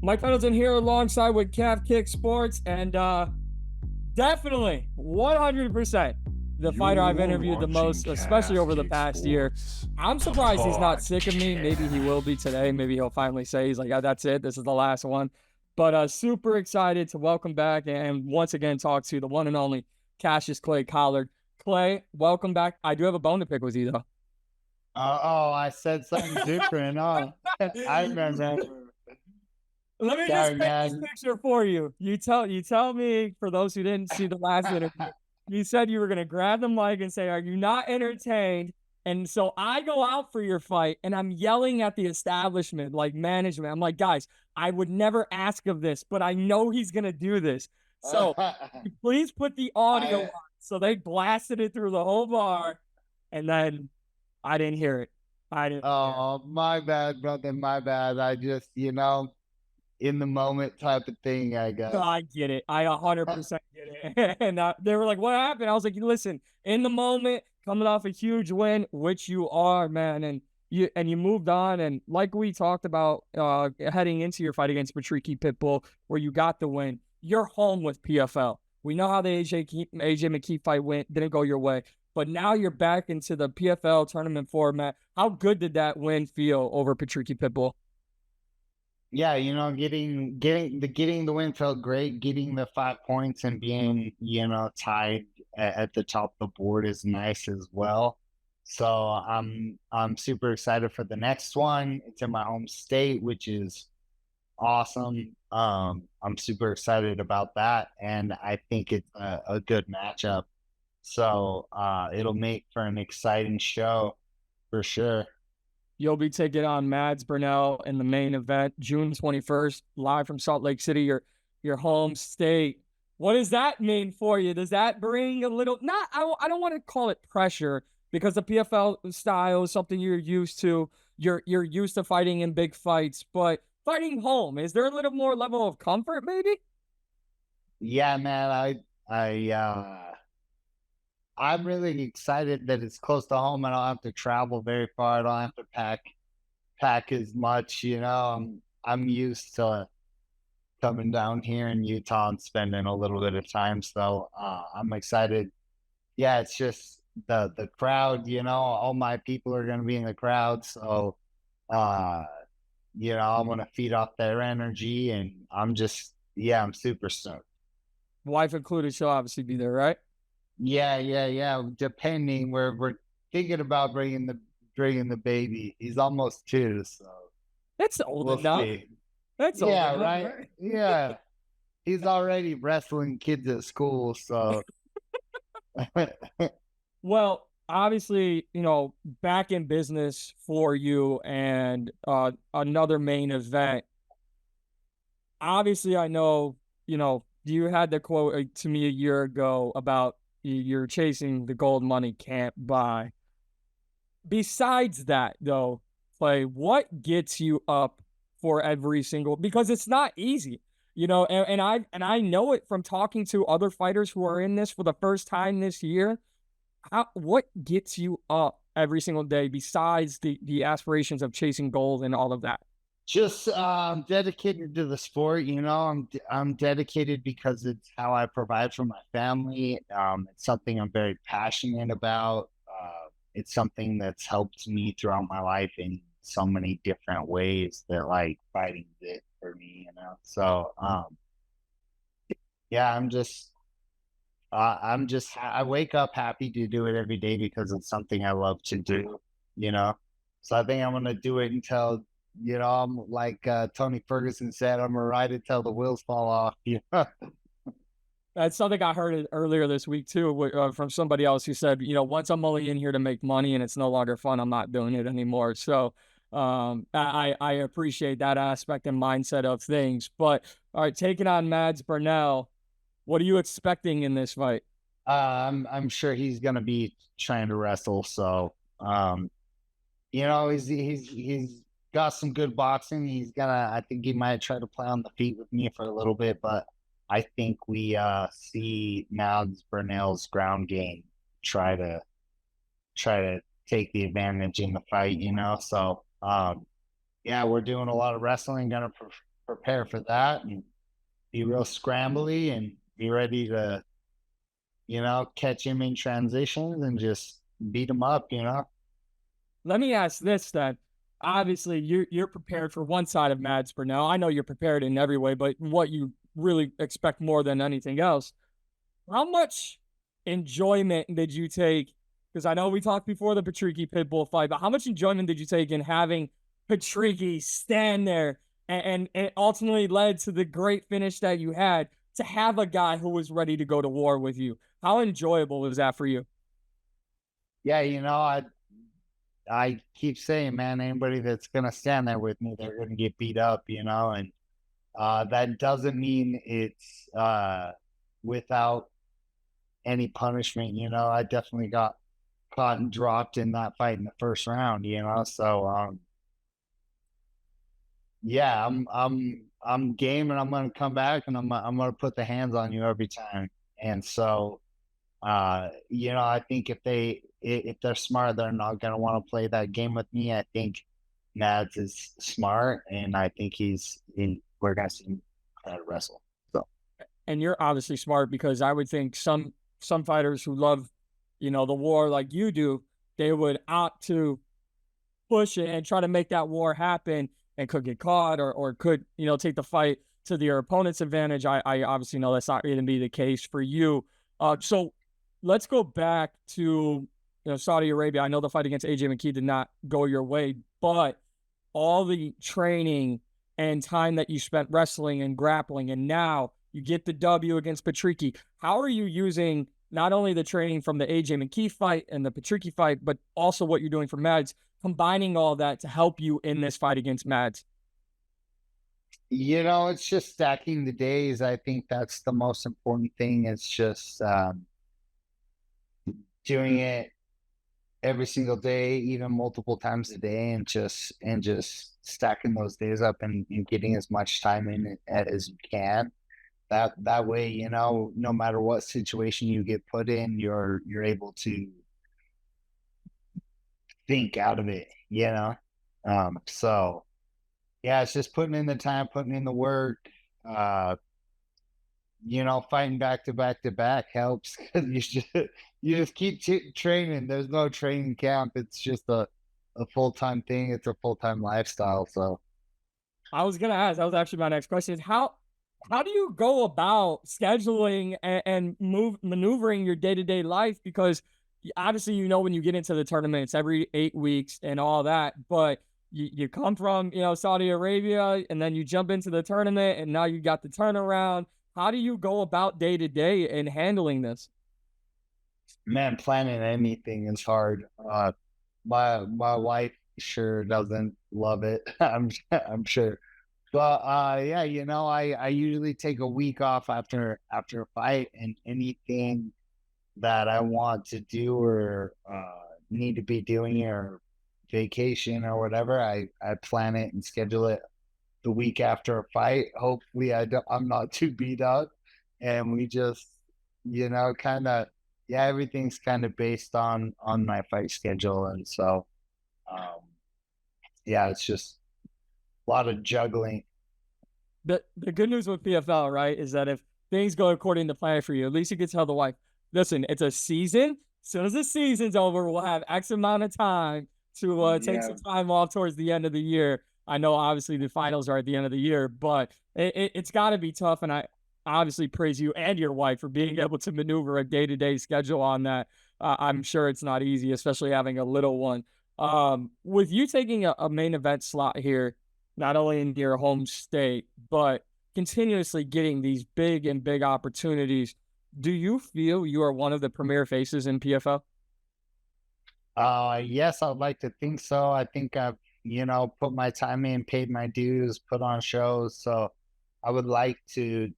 Mike Pendleton here alongside with Calf Kick Sports, and definitely 100% the fighter I've You're interviewed the watching most, especially Calf over the Kick past year. Sports, I'm the surprised he's not sick of me. Maybe he will be podcast. today. Maybe he'll finally say he's like, "Yeah, that's it. This is the last one." But super excited to welcome back and once again talk to the one and only Cassius Clay Collard. Clay, welcome back. I do have a bone to pick with you though. I said something different. Oh, I remember. Let me just Sorry, paint this man. picture for you. You tell me, for those who didn't see the last interview, you said you were gonna grab the mic and say, "Are you not entertained?" And so I go out for your fight and I'm yelling at the establishment, like management. I'm like, guys, I would never ask of this, but I know he's gonna do this. So please put the audio on. I So they blasted it through the whole bar, and then I didn't hear it. I didn't hear it. oh, my bad, brother. My bad. I just, in the moment type of thing, I No, guess. I get it. I 100% get it. And they were like, "What happened?" I was like, "Listen, in the moment, coming off a huge win, which you are, man, and you moved on, and like we talked about, heading into your fight against Patricky Pitbull, where you got the win. You're home with PFL. We know how the AJ McKee fight went, didn't go your way, but now you're back into the PFL tournament format. How good did that win feel over Patricky Pitbull?" Yeah, getting the win felt great. Getting the 5 points and being, tied at the top of the board is nice as well. So I'm super excited for the next one. It's in my home state, which is awesome. I'm super excited about that, and I think it's a good matchup. So it'll make for an exciting show for sure. You'll be taking on Mads Burnell in the main event, June 21st, live from Salt Lake City, your home state. What does that mean for you? Does that bring a little, not, I don't want to call it pressure because the PFL style is something you're used to. You're used to fighting in big fights, but fighting home, is there a little more level of comfort maybe? Yeah, man. I'm really excited that it's close to home. I don't have to travel very far. I don't have to pack as much. I'm used to coming down here in Utah and spending a little bit of time. So I'm excited. Yeah, it's just the crowd. All my people are going to be in the crowd. So uh, I'm going to feed off their energy, and I'm super stoked. Wife included, she'll obviously be there, right? Yeah. Depending, we're thinking about bringing the baby. He's almost 2, so That's old we'll enough. see. That's old Yeah, enough, right. right? Yeah, he's already wrestling kids at school. So Well, obviously, back in business for you and another main event. Obviously, I know, you had the quote to me a year ago about you're chasing the gold money can't buy. Besides that, though, Clay, what gets you up for every single, because it's not easy, and I know it from talking to other fighters who are in this for the first time this year. What gets you up every single day besides the aspirations of chasing gold and all of that? just dedicated to the sport. I'm dedicated because it's how I provide for my family. It's something I'm very passionate about. It's something that's helped me throughout my life in so many different ways that like fighting did for me. So yeah, I wake up happy to do it every day because it's something I love to do, you know. So I think I'm gonna do it until, I'm like Tony Ferguson said, I'm gonna ride it until the wheels fall off. That's something I heard earlier this week too, from somebody else who said, once I'm only in here to make money and it's no longer fun, I'm not doing it anymore. So I appreciate that aspect and mindset of things. But all right, taking on Mads Burnell, what are you expecting in this fight? I'm sure he's gonna be trying to wrestle. So he's got some good boxing. I think he might try to play on the feet with me for a little bit, but I think we see Mads Burnell's ground game try to take the advantage in the fight. So yeah, we're doing a lot of wrestling. Gonna prepare for that and be real scrambly and be ready to, catch him in transitions and just beat him up. Let me ask this then. Obviously, you're prepared for one side of Mads Burnell. I know you're prepared in every way, but what you really expect more than anything else, how much enjoyment did you take? Because I know we talked before the Patricky Pitbull fight, but how much enjoyment did you take in having Patricky stand there and it ultimately led to the great finish that you had to have a guy who was ready to go to war with you? How enjoyable was that for you? Yeah, I keep saying, man, anybody that's gonna stand there with me, they're gonna get beat up, and that doesn't mean it's without any punishment. I definitely got caught and dropped in that fight in the first round. So yeah, I'm game, and I'm gonna come back, and I'm gonna put the hands on you every time. And so I think if they're smart, they're not gonna want to play that game with me. I think Mads is smart, and I think we're gonna see him wrestle. So And you're obviously smart because I would think some fighters who love, the war like you do, they would opt to push it and try to make that war happen and could get caught or could, take the fight to their opponent's advantage. I obviously know that's not going to be the case for you. So let's go back to, Saudi Arabia. I know the fight against Aj Mckee did not go your way, but all the training and time that you spent wrestling and grappling, and now you get the W against Patricky. How are you using not only the training from the Aj Mckee fight and the Patricky fight, but also what you're doing for Mads, combining all that to help you in this fight against Mads? it's just stacking the days. I think that's the most important thing. It's just doing it every single day, even multiple times a day, and just stacking those days up and getting as much time in as you can. That way, no matter what situation you get put in, you're able to think out of it. So yeah, it's just putting in the time, putting in the work. Uh, fighting back to back to back helps because you just keep training. There's no training camp. It's just a full-time thing. It's a full-time lifestyle. So I was gonna ask. That was actually my next question. Is how do you go about scheduling and maneuvering your day to day life? Because obviously, when you get into the tournament, it's every 8 weeks and all that. But you come from Saudi Arabia, and then you jump into the tournament, and now you got the turnaround. How do you go about day to day and handling this? man, planning anything is hard. My wife sure doesn't love it. I'm sure. But yeah, I usually take a week off after a fight, and anything that I want to do or need to be doing or vacation or whatever, I plan it and schedule it the week after a fight. Hopefully, I'm not too beat up, and we just kind of yeah, everything's kind of based on my fight schedule, and so um, yeah, it's just a lot of juggling. The good news with PFL, right, is that if things go according to plan for you, at least you can tell the wife, listen, it's a season. As soon as the season's over, we'll have X amount of time to take Yeah, some time off towards the end of the year. I know obviously the finals are at the end of the year, but it's got to be tough. And I obviously praise you and your wife for being able to maneuver a day to day schedule on that. I'm sure it's not easy, especially having a little one. With you taking a main event slot here, not only in your home state, but continuously getting these big opportunities. Do you feel you are one of the premier faces in PFL? yes, I'd like to think so. I think I've, put my time in, paid my dues, put on shows. So I would like to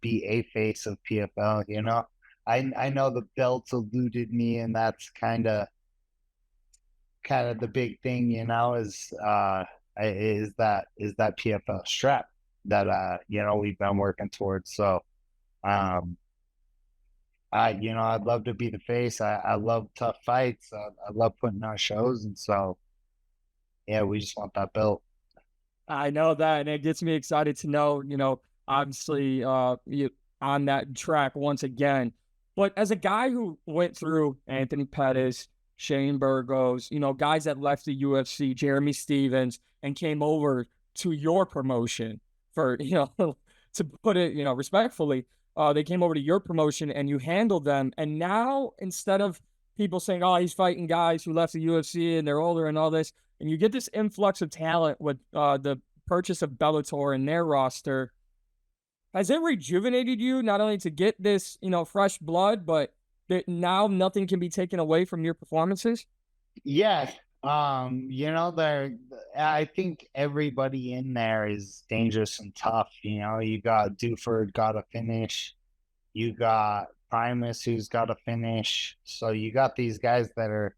be a face of PFL. I know the belts eluded me, and that's kind of the big thing, is that PFL strap that we've been working towards. So um I'd love to be the face. I love tough fights. I love putting on shows, and so yeah, we just want that belt. I know that, and it gets me excited to know, obviously, you on that track once again. But as a guy who went through Anthony Pettis, Shane Burgos, guys that left the UFC, Jeremy Stevens, and came over to your promotion for, to put it, respectfully, they came over to your promotion and you handled them. And now, instead of people saying, oh, he's fighting guys who left the UFC and they're older and all this, and you get this influx of talent with the purchase of Bellator and their roster. Has it rejuvenated you not only to get this, fresh blood, but that now nothing can be taken away from your performances? Yeah. There I think everybody in there is dangerous and tough. You got Duford got to finish. You got Primus who's got to finish. So you got these guys that are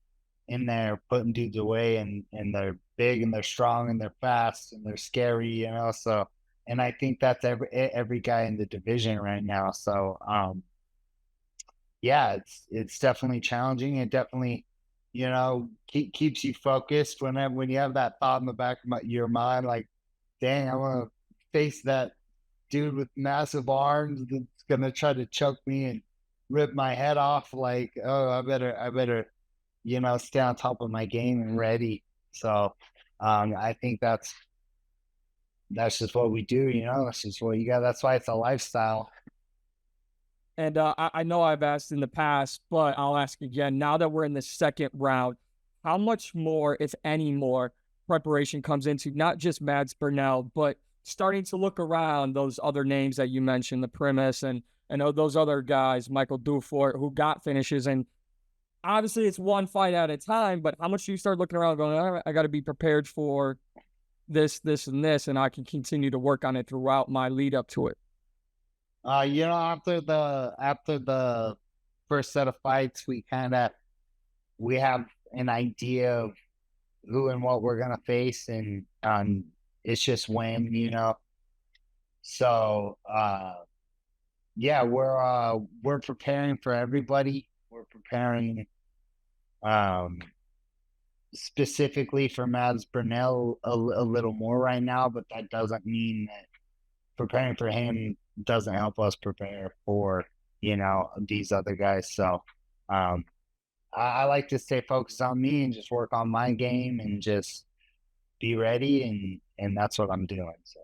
in there putting dudes away, and they're big and they're strong and they're fast and they're scary, So, and I think that's every guy in the division right now. So, yeah, it's definitely challenging. It definitely, keeps you focused when you have that thought in the back of your mind, like, dang, I want to face that dude with massive arms that's gonna try to choke me and rip my head off. Like, oh, I better, stay on top of my game and ready. So, I think that's just what we do. That's just what you got. That's why it's a lifestyle. And I know I've asked in the past, but I'll ask again. Now that we're in the second round, how much more, if any more, preparation comes into not just Mads Burnell, but starting to look around those other names that you mentioned, the Primus and those other guys, Michael Dufort, who got finishes. And obviously it's one fight at a time, but how much do you start looking around going, all right, I got to be prepared for this, and this, and I can continue to work on it throughout my lead up to it? After the first set of fights, we have an idea of who and what we're gonna face, and it's just when. So yeah, we're preparing for everybody. We're preparing specifically for Mads Burnell a little more right now, but that doesn't mean that preparing for him doesn't help us prepare for these other guys. So I like to stay focused on me and just work on my game and just be ready, and that's what I'm doing. So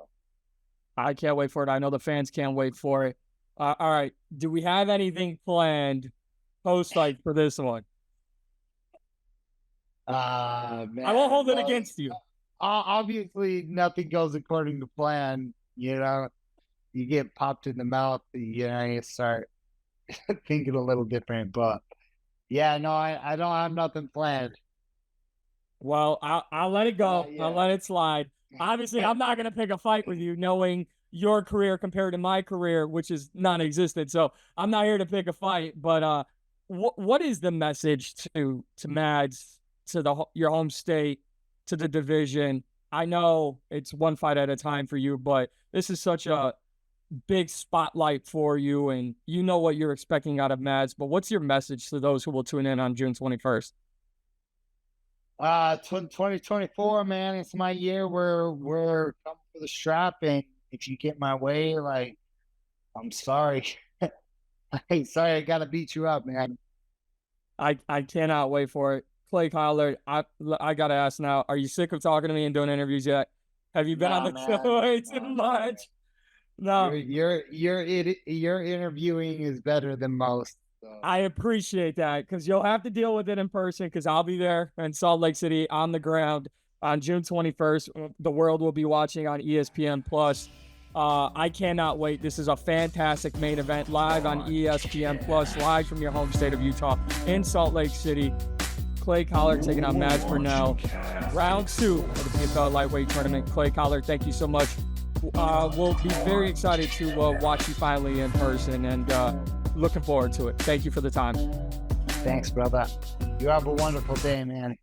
I can't wait for it. I know the fans can't wait for it. All right, do we have anything planned post fight for this one? man, I won't hold it against you. Obviously nothing goes according to plan. You get popped in the mouth, you start thinking a little different. But yeah, no, I don't have nothing planned. Well, I'll let it go. I'll let it slide. Obviously, I'm not going to pick a fight with you, knowing your career compared to my career, which is non-existent. So I'm not here to pick a fight. But what is the message to Mads, to your home state, to the division? I know it's one fight at a time for you, but this is such a big spotlight for you, and you know what you're expecting out of Mads. But what's your message to those who will tune in on June 21st? 2024, man, it's my year. We're coming for the strap, and if you get my way, like, I'm sorry. Hey, sorry, I gotta beat you up, man. I cannot wait for it. Clay Collar, I gotta ask now, are you sick of talking to me and doing interviews yet? Have you been on the show way too much? No, Your interviewing is better than most. So. I appreciate that, because you'll have to deal with it in person, because I'll be there in Salt Lake City on the ground on June 21st. The world will be watching on ESPN Plus. I cannot wait. This is a fantastic main event live on ESPN Plus, live from your home state of Utah in Salt Lake City. Clay Collar taking on Mads Burnell. Round 2 of the PFL lightweight tournament. Clay Collar, thank you so much. We'll be very excited to watch you finally in person, and looking forward to it. Thank you for the time. Thanks, brother. You have a wonderful day, man.